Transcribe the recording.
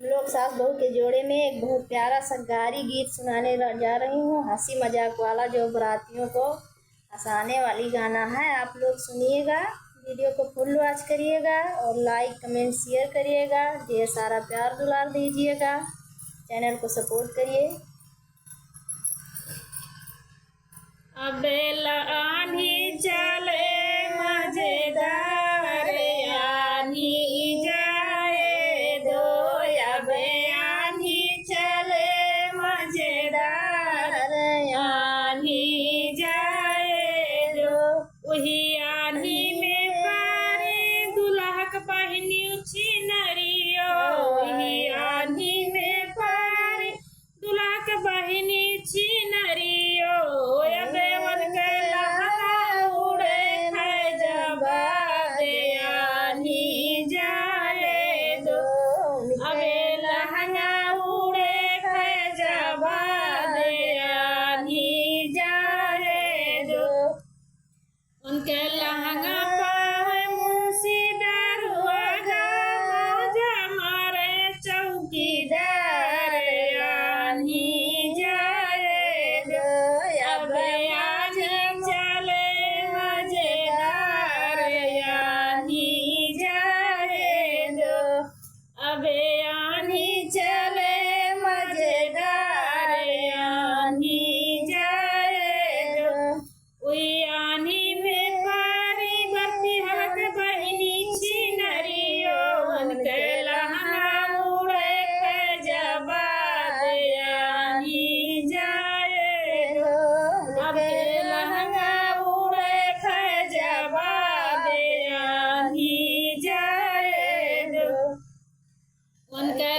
हम लोग सास बहू के जोड़े में एक बहुत प्यारा सा गारी गीत सुनाने जा रही हूँ। हंसी मजाक वाला जो बरातियों को हंसाने वाली गाना है। आप लोग सुनिएगा, वीडियो को फुल वॉच करिएगा और लाइक कमेंट शेयर करिएगा। ढेर सारा प्यार दुलार दीजिएगा, चैनल को सपोर्ट करिए। अबे आनी चले मजेदार आनी जाए दो, अबे आनी चले मजेदार आनी जाए दो। वही आनी में पारे दुल्हा का पहनी छिनरियो, वही आनी में पारे दुल्हा का पहनी छिनरियो। उनके लहंगा पाए मुंशी दरवाजा हमारे चौकीदार आनी जाए दो। अब आज चले मजेदार आनी जाए दो, अब आनी चले मजेदार आनी जाए दो। वही आनी उनके